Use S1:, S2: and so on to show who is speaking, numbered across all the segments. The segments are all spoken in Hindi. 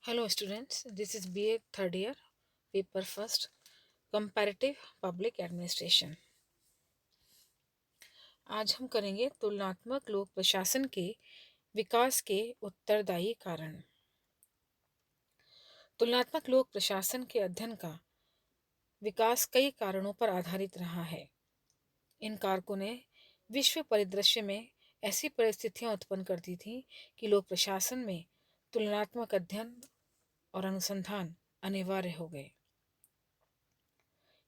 S1: Hello students, this is BA third year, paper first, Comparative Public Administration। आज हम करेंगे तुलनात्मक लोक प्रशासन के विकास के उत्तरदायी कारण। तुलनात्मक लोक प्रशासन के अध्ययन का विकास कई कारणों पर आधारित रहा है। इन कारकों ने विश्व परिदृश्य में ऐसी परिस्थितियां उत्पन्न कर दी थी कि लोक प्रशासन में तुलनात्मक अध्ययन और अनुसंधान अनिवार्य हो गए।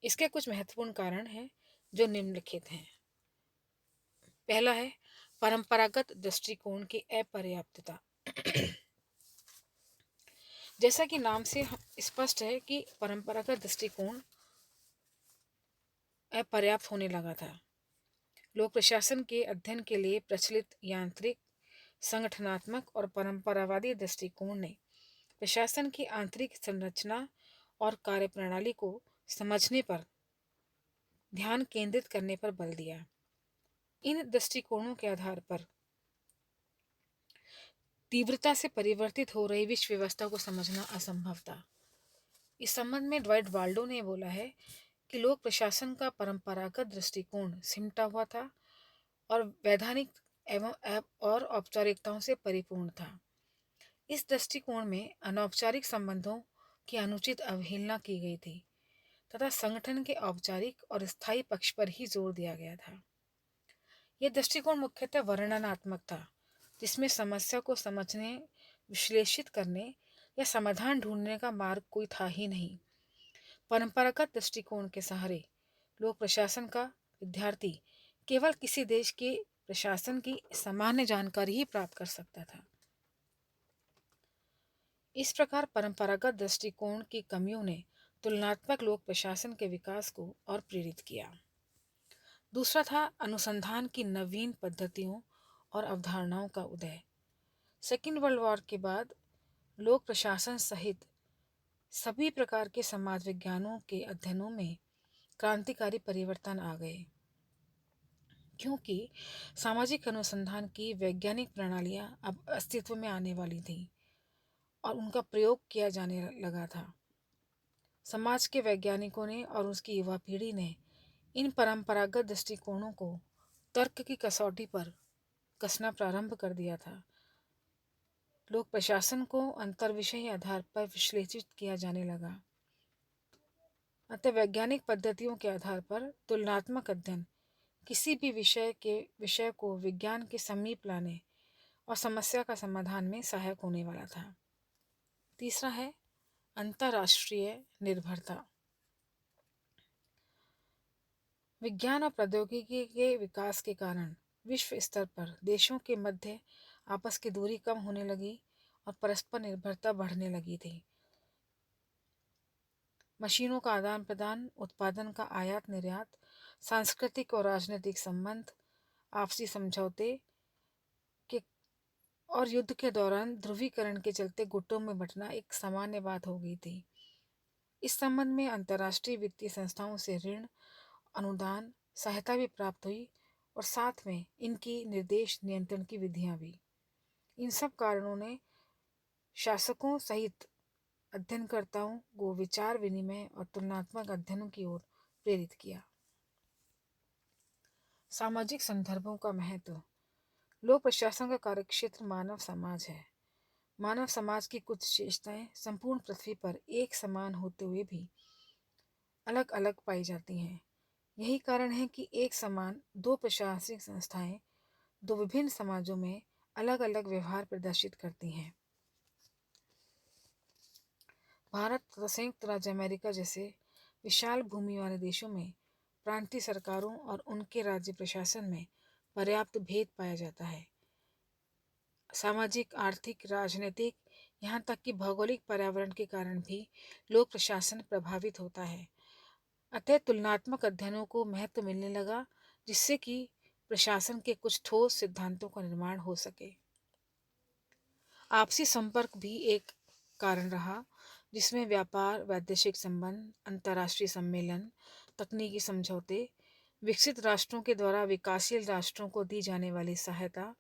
S1: इसके कुछ महत्वपूर्ण कारण हैं जो निम्नलिखित हैं। पहला है परंपरागत दृष्टिकोण की अपर्याप्तता। जैसा कि नाम से स्पष्ट है कि परंपरागत दृष्टिकोण अपर्याप्त होने लगा था। लोक प्रशासन के अध्ययन के लिए प्रचलित यांत्रिक, संगठनात्मक और परंपरावादी दृष्टिकोण ने प्रशासन की आंतरिक संरचना और कार्यप्रणाली को समझने पर ध्यान केंद्रित करने पर बल दिया। इन दृष्टिकोणों के आधार पर तीव्रता से परिवर्तित हो रही विश्व व्यवस्था को समझना असंभव था। इस संबंध में ड्वाइट वाल्डो ने बोला है कि लोक प्रशासन का परंपरागत दृष्टिकोण सिमटा हुआ था और वैधानिक और औपचारिकताओं से परिपूर्ण था। इस दृष्टिकोण में अनौपचारिक संबंधों की अनुचित अवहेलना की गई थी तथा संगठन के औपचारिक और स्थायी पक्ष पर ही जोर दिया गया था। यह दृष्टिकोण मुख्यतः वर्णनात्मक था, जिसमें समस्या को समझने, विश्लेषित करने या समाधान ढूंढने का मार्ग कोई था ही नहीं। परंपरागत दृष्टिकोण के सहारे लोक प्रशासन का विद्यार्थी केवल किसी देश के प्रशासन की सामान्य जानकारी ही प्राप्त कर सकता था। इस प्रकार परंपरागत दृष्टिकोण की कमियों ने तुलनात्मक लोक प्रशासन के विकास को और प्रेरित किया। दूसरा था अनुसंधान की नवीन पद्धतियों और अवधारणाओं का उदय। सेकेंड वर्ल्ड वॉर के बाद लोक प्रशासन सहित सभी प्रकार के समाज विज्ञानों के अध्ययनों में क्रांतिकारी परिवर्तन आ गए, क्योंकि सामाजिक अनुसंधान की वैज्ञानिक प्रणालियां अब अस्तित्व में आने वाली थीं और उनका प्रयोग किया जाने लगा था। समाज के वैज्ञानिकों ने और उसकी युवा पीढ़ी ने इन परंपरागत दृष्टिकोणों को तर्क की कसौटी पर कसना प्रारंभ कर दिया था। लोक प्रशासन को अंतर्विषयी आधार पर विश्लेषित किया जाने लगा। अतः वैज्ञानिक पद्धतियों के आधार पर तुलनात्मक अध्ययन किसी भी विषय को विज्ञान के समीप लाने और समस्या का समाधान में सहायक होने वाला था। तीसरा है अंतर्राष्ट्रीय निर्भरता। विज्ञान और प्रौद्योगिकी के विकास के कारण विश्व स्तर पर देशों के मध्य आपस की दूरी कम होने लगी और परस्पर निर्भरता बढ़ने लगी थी। मशीनों का आदान प्रदान, उत्पादन का आयात निर्यात, सांस्कृतिक और राजनीतिक संबंध, आपसी समझौते के और युद्ध के दौरान ध्रुवीकरण के चलते गुटों में बंटना एक सामान्य बात हो गई थी। इस संबंध में अंतर्राष्ट्रीय वित्तीय संस्थाओं से ऋण, अनुदान, सहायता भी प्राप्त हुई और साथ में इनकी निर्देश नियंत्रण की विधियां भी। इन सब कारणों ने शासकों सहित अध्ययनकर्ताओं को विचार विनिमय और तुलनात्मक अध्ययनों की ओर प्रेरित किया। सामाजिक संदर्भों का महत्व। लोक प्रशासन का कार्यक्षेत्र मानव समाज है। मानव समाज की कुछ विशेषताएं संपूर्ण पृथ्वी पर एक समान होते हुए भी अलग अलग पाई जाती हैं। यही कारण है कि एक समान दो प्रशासनिक संस्थाएं दो विभिन्न समाजों में अलग अलग व्यवहार प्रदर्शित करती हैं। भारत तथा संयुक्त राज्य अमेरिका जैसे विशाल भूमि वाले देशों में प्रांतीय सरकारों और उनके राज्य प्रशासन में पर्याप्त भेद पाया जाता है। सामाजिक, आर्थिक, राजनीतिक, यहाँ तक कि भौगोलिक पर्यावरण के कारण भी लोक प्रशासन प्रभावित होता है। अतः तुलनात्मक अध्ययनों को महत्व मिलने लगा, जिससे कि प्रशासन के कुछ ठोस सिद्धांतों का निर्माण हो सके। आपसी संपर्क भी एक कारण रहा, जिसमें व्यापार, वैदेशिक संबंध, अंतर्राष्ट्रीय सम्मेलन, तकनीकी समझौते, विकसित राष्ट्रों के द्वारा विकासशील राष्ट्रों को दी जाने वाली सहायता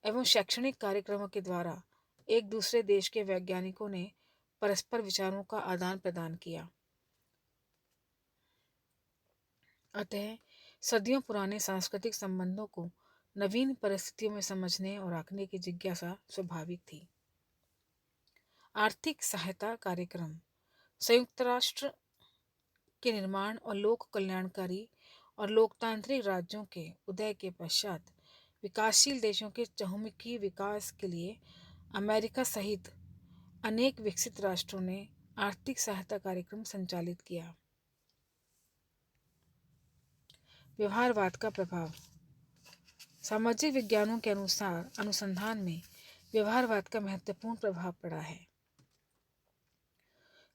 S1: एवं शैक्षणिक कार्यक्रमों के द्वारा एक दूसरे देश के वैज्ञानिकों ने परस्पर विचारों का आदान प्रदान किया। अतः सदियों पुराने सांस्कृतिक संबंधों को नवीन परिस्थितियों में समझने और आंकने की जिज्ञासा स्वाभाविक थी। आर्थिक सहायता कार्यक्रम संयुक्त राष्ट्र के निर्माण और लोक कल्याणकारी और लोकतांत्रिक राज्यों के उदय के पश्चात विकासशील देशों के चहुमुखी विकास के लिए अमेरिका सहित अनेक विकसित राष्ट्रों ने आर्थिक सहायता कार्यक्रम संचालित किया। व्यवहारवाद का प्रभाव सामाजिक विज्ञानों के अनुसार अनुसंधान में व्यवहारवाद का महत्वपूर्ण प्रभाव पड़ा है।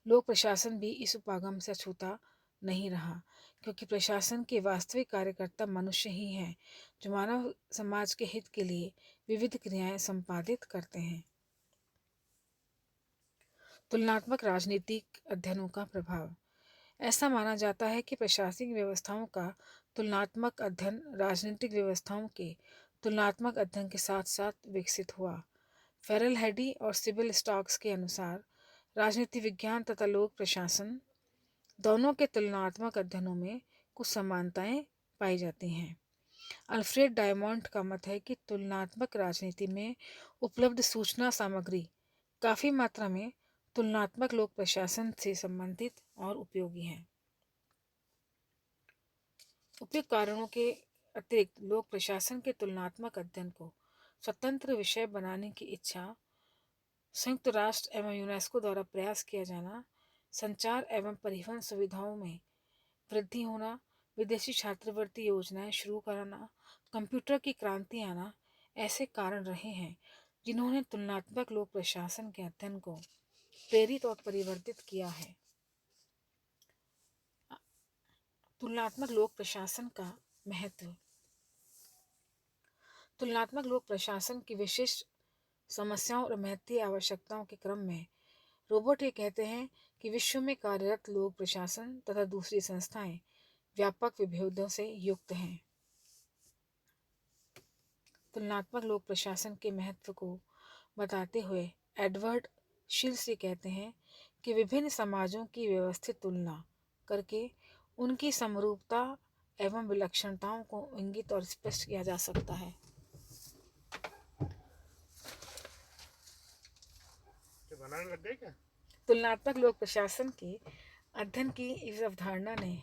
S1: लोक प्रशासन भी इस उपागम से अछूता नहीं रहा, क्योंकि प्रशासन के वास्तविक कार्यकर्ता मनुष्य ही हैं, जो मानव समाज के हित के लिए विविध क्रियाएं संपादित करते हैं। तुलनात्मक राजनीतिक अध्ययनों का प्रभाव ऐसा माना जाता है कि प्रशासनिक व्यवस्थाओं का तुलनात्मक अध्ययन राजनीतिक व्यवस्थाओं के तुलनात्मक अध्ययन के साथ साथ विकसित हुआ। फेरल हेडी और सिबिल स्टॉक्स के अनुसार राजनीति विज्ञान तथा लोक प्रशासन दोनों के तुलनात्मक अध्ययनों में कुछ समानताएं पाई जाती हैं। अल्फ्रेड डायमंड का मत है कि तुलनात्मक राजनीति में उपलब्ध सूचना सामग्री काफ़ी मात्रा में तुलनात्मक लोक प्रशासन से संबंधित और उपयोगी है। उपयुक्त कारणों के अतिरिक्त लोक प्रशासन के तुलनात्मक अध्ययन को स्वतंत्र विषय बनाने की इच्छा, संयुक्त राष्ट्र एवं यूनेस्को द्वारा प्रयास किया जाना, संचार एवं परिवहन सुविधाओं में वृद्धि होना, विदेशी छात्रवृत्ति योजनाएं शुरू कराना, कंप्यूटर की क्रांति आना ऐसे कारण रहे हैं जिन्होंने तुलनात्मक लोक प्रशासन के अध्ययन को प्रेरित और परिवर्तित किया है। तुलनात्मक लोक प्रशासन का महत्व तुलनात्मक लोक प्रशासन की विशिष्ट समस्याओं और महत्वपूर्ण आवश्यकताओं के क्रम में रोबोट ये कहते हैं कि विश्व में कार्यरत लोक प्रशासन तथा दूसरी संस्थाएं व्यापक विभेदों से युक्त हैं। तुलनात्मक लोक प्रशासन के महत्व को बताते हुए एडवर्ड शिल्स ये कहते हैं कि विभिन्न समाजों की व्यवस्थित तुलना करके उनकी समरूपता एवं विलक्षणताओं को इंगित और स्पष्ट किया जा सकता है। बनाने लग गए क्या? तुलनात्मक लोक प्रशासन के अध्ययन की इस अवधारणा ने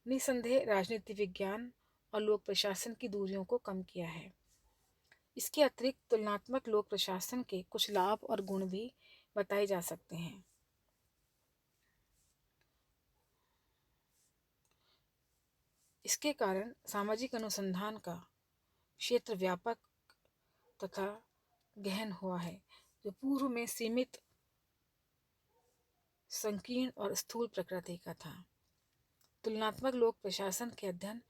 S1: निसंदेह राजनीति विज्ञान और लोक प्रशासन की दूरियों को कम किया है। इसके अतिरिक्त तुलनात्मक लोक प्रशासन के कुछ लाभ और गुण भी बताए जा सकते हैं। इसके कारण सामाजिक अनुसंधान का क्षेत्र व्यापक तथा गहन हुआ है, जो पूर्व में सीमित, संकीर्ण और स्थूल प्रकृति का था। तुलनात्मक लोक प्रशासन के अध्ययन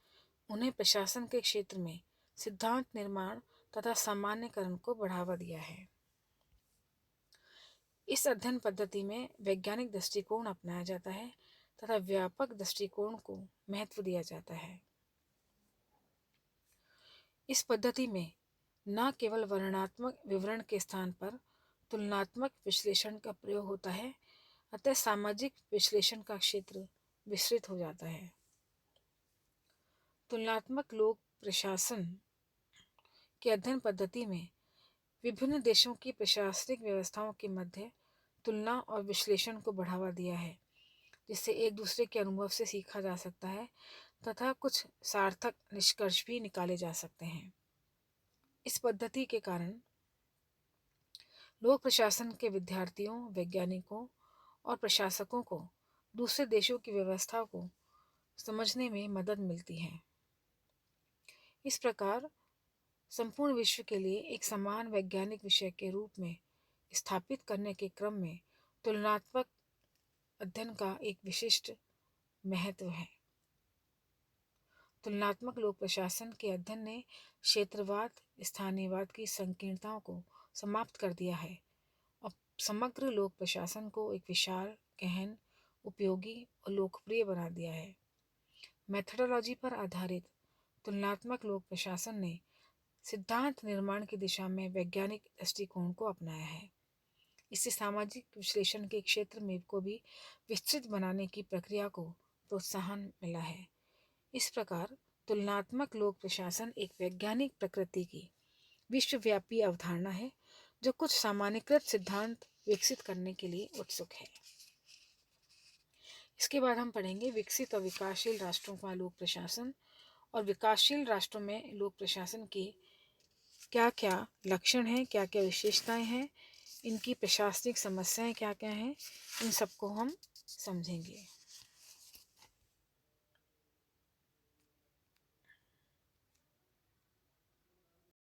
S1: उन्हें प्रशासन के क्षेत्र में सिद्धांत निर्माण तथा सामान्यकरण को बढ़ावा दिया है। इस अध्ययन पद्धति में वैज्ञानिक दृष्टिकोण अपनाया जाता है तथा व्यापक दृष्टिकोण को महत्व दिया जाता है। इस पद्धति में न केवल वर्णनात्मक विवरण के स्थान पर तुलनात्मक विश्लेषण का प्रयोग होता है, अतः सामाजिक विश्लेषण का क्षेत्र विस्तृत हो जाता है। तुलनात्मक लोक प्रशासन के अध्ययन पद्धति में विभिन्न देशों की प्रशासनिक व्यवस्थाओं के मध्य तुलना और विश्लेषण को बढ़ावा दिया है, जिससे एक दूसरे के अनुभव से सीखा जा सकता है तथा कुछ सार्थक निष्कर्ष भी निकाले जा सकते हैं। इस पद्धति के कारण लोक प्रशासन के विद्यार्थियों, वैज्ञानिकों और प्रशासकों को दूसरे देशों की व्यवस्था को समझने में मदद मिलती है। इस प्रकार संपूर्ण विश्व के लिए एक समान वैज्ञानिक विषय के रूप में स्थापित करने के क्रम में तुलनात्मक अध्ययन का एक विशिष्ट महत्व है। तुलनात्मक लोक प्रशासन के अध्ययन ने क्षेत्रवाद, स्थानीयवाद की संकीर्णताओं को समाप्त कर दिया है और समग्र लोक प्रशासन को एक विशाल, गहन, उपयोगी और लोकप्रिय बना दिया है। मेथडोलॉजी पर आधारित तुलनात्मक लोक प्रशासन ने सिद्धांत निर्माण की दिशा में वैज्ञानिक दृष्टिकोण को अपनाया है। इससे सामाजिक विश्लेषण के क्षेत्र में को भी विस्तृत बनाने की प्रक्रिया को प्रोत्साहन मिला है। इस प्रकार तुलनात्मक लोक प्रशासन एक वैज्ञानिक प्रकृति की विश्वव्यापी अवधारणा है जो कुछ सामान्यकृत सिद्धांत विकसित करने के लिए उत्सुक है। इसके बाद हम पढ़ेंगे विकसित और विकासशील राष्ट्रों का लोक प्रशासन और विकासशील राष्ट्रों में लोक प्रशासन के क्या क्या लक्षण हैं, क्या क्या विशेषताएं हैं, इनकी प्रशासनिक समस्याएं क्या क्या हैं, इन सबको हम समझेंगे।